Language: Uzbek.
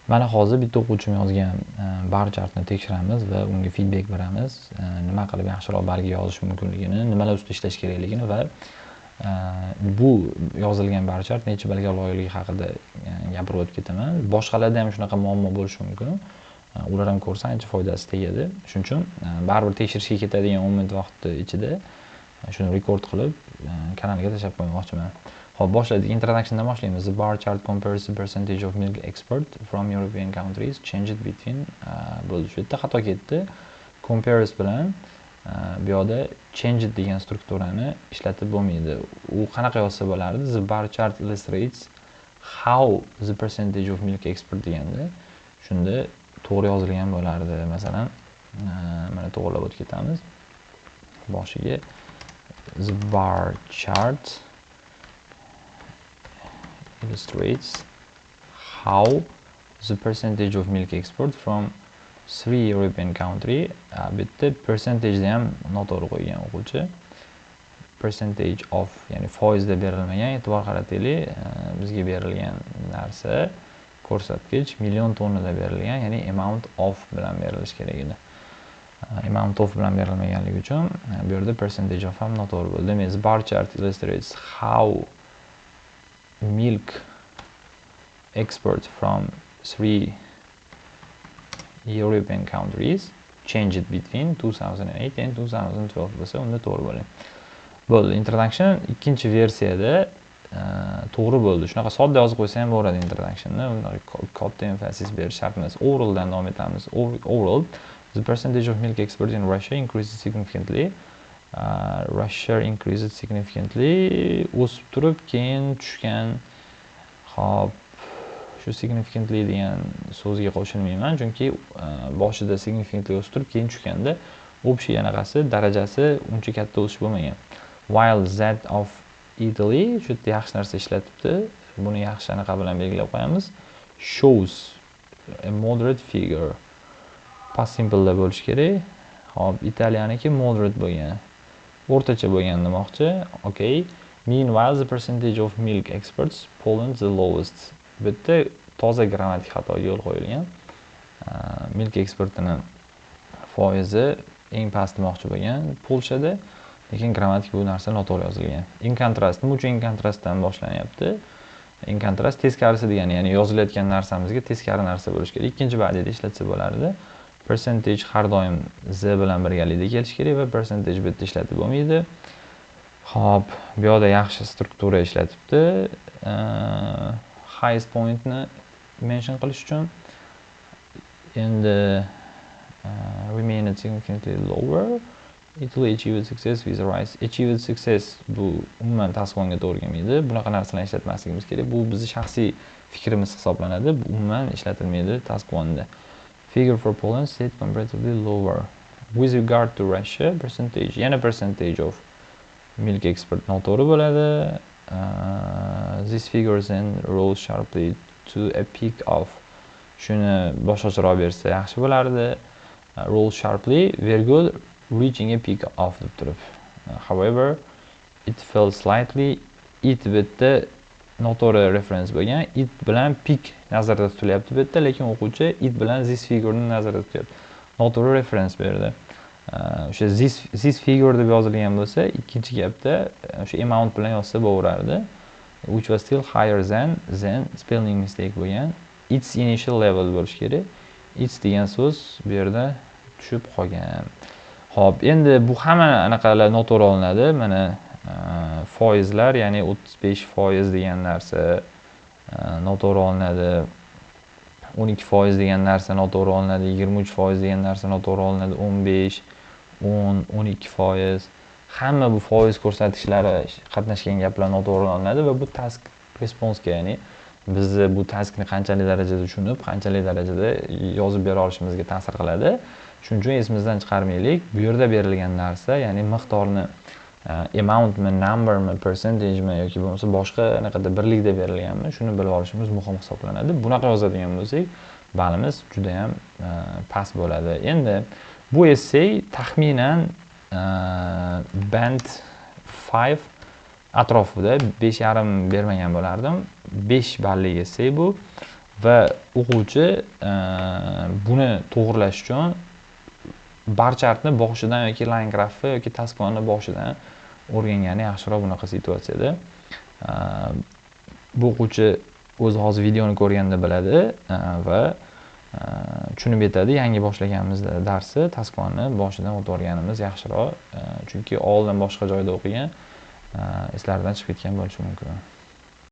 Mana hozir bitta o'quvchim yozgan bar chartni tekshiramiz va unga feedback beramiz. Nima qilib yaxshiroq balga yozish mumkinligini, nimalar ustida ishlash kerakligini va bu yozilgan bar chart necha balga loyiqligi haqida gapirib o'tib ketaman. Boshqalarda ham shunaqa muammo bo'lishi mumkin. Ular ham ko'rsa ancha foydasi tegadi. Shuning uchun baribir tekshirishga ketadigan 10 minut vaqtni ichida shuni rekord qilib kanalga tashlab qo'ymoqchiman. Hop, boshladik. Introductiondan boshlaymiz. The bar chart compares the percentage of milk export from European countries changed between bo'ldi. Shu yerda xato ketdi. Compares bilan bu yerda changed degan strukturani ishlatib bo'lmaydi. U qanaqa yozsa bo'lardi? The bar chart illustrates how the percentage of milk export deganda shunda to'g'ri yozilgan bo'lardi. Masalan, mana to'g'rilab o'tib ketamiz. Boshiga the bar chart illustrates how the percentage of milk export from 3 European country. Bitta percentage ham noto'g'ri qo'ygan o'quvchi. Percentage of, ya'ni foizda berilmagan, e'tibor qarataylik. Bizga berilgan narsa ko'rsatkich million tonnada berilgan, ya'ni amount of bilan berilishi kerak edi. Amount of bilan berilmaganligi uchun bu yerda percentage of ham noto'g'ri bo'ldi. Demak, bar chart illustrates how milk export from 3 European countries changed between 2008 and 2012 bo'lsa unda to'g'ri bo'ladi. Bo'ldi. Introduction ikkinchi versiyada to'g'ri bo'ldi. Shunaqa sodda yozib qo'ysa ham bo'ladi introductionni. Unda katta emphasis berish shart emas. Overalldan davom etamiz. Overall, the percentage of milk export in Russia increased significantly. Russia increased significantly. O'sib turib, keyin tushgan. Hop, shu significantly degan so'zga qo'shilmayman, chunki boshida significantly o'sib turib, keyin tushganda общий anaqasi darajasi uncha katta o'sish bo'lmagan. While Z of Italy, shu yerda yaxshi narsa ishlatibdi. Buni yaxshi anaqa bilan belgilab qo'yamiz. Shows a moderate figure. Past simple da bo'lish kerak. Hop, Italiyaniki moderate bo'lgan. O'rtacha bo'lgan demoqchi. Okay. Meanwhile, the percentage of milk exports Poland the lowest. Bitta toza grammatik xatoga yo'l qo'yilgan. Milk eksportini foizi eng past demoqchi bo'lgan Polshada, lekin grammatik bu narsa noto'g'ri yozilgan. In contrast, nima uchun in contrastdan boshlanyapti? In contrast teskarisi degani, ya'ni yozilayotgan narsamizga teskari narsa bo'lishi kerak. Ikkinchi ba'dida ishlatsa bo'lardi. Percentage har doim z bilan birgalikda kelishi kerak va percentage bitta ishlatib bo'lmaydi. Hop, bu yerda yaxshi struktura ishlatibdi. Highest pointni mention qilish uchun endi remained significantly lower. Italy achieved success with rise. Achieved success bu umuman task 1 ga to'g'ri kelmaydi. Bunaqa narsalarni ishlatmasligimiz kerak. Bu bizning shaxsiy fikrimiz hisoblanadi. Bu umuman ishlatilmaydi task 1 da. Figure for Poland stayed comparatively lower. With regard to Russia, percentage, yana percentage of milk export noto'g'ri bo'ladi. This figures then rose sharply to a peak of. Shuni boshqacharoq bersa yaxshi bo'lardi. Rose sharply, virgul, reaching a peak of deb turib. However, it fell slightly. It bitta noto'g'ri reference bo'lgan. It bilan peak nazarda tutilyapti bitta, lekin o'quvchi it bilan this figure ni nazarda tutyapti. Noto'g'ri reference berdi. O'sha this figure deb yozilgan bo'lsa, ikkinchi gapda o'sha amount bilan yozsa bo'lardi. Which was still higher than spelling mistake bo'lgan. Its initial level bo'lishi kerak. Its degan so'z bu yerda tushib qolgan. Hop, endi bu hamma anaqalar noto'g'ri olinadi. Mana foizlar, ya'ni 35% degan narsa noto'g'ri olinadi. 12% degan narsa noto'g'ri olinadi. 23% degan narsa noto'g'ri olinadi. 15, 10, 12%. Hamma bu foiz ko'rsatkichlari qatnashgan gaplar noto'g'ri olinadi va bu task response-ga, ya'ni biz bu taskni qanchalik darajada tushunib, qanchalik darajada yozib bera olishimizga ta'sir qiladi. Shuning uchun esimizdan chiqarmaylik. Bu yerda berilgan narsa, ya'ni miqdorni amountmi, numbermi, percentage'mi yoki bo'lmasa boshqa anaqada birlikda berilganmi, shuni bilib olishimiz muhim hisoblanadi. Bunaqa yozadigan bo'lsak, balimiz juda ham past bo'ladi. Endi bu essay taxminan band 5 atrofida 5,5 bermagan bo'lardim. 5 ballik essay bu va o'quvchi buni to'g'irlash uchun barchartni boshidan yoki line graphni yoki taskbarni boshidan o'rgangani yaxshiroq bunaqa situatsiyada. Bu o'quvchi o'zi hozir videoni ko'rganda biladi va tushunib yetadi. Yangi boshlaganimiz darsni taskbarni boshidan o'tib o'rganimiz yaxshiroq, chunki oldin boshqa joyda o'qigan, eslaridan chiqib ketgan bo'lishi mumkin.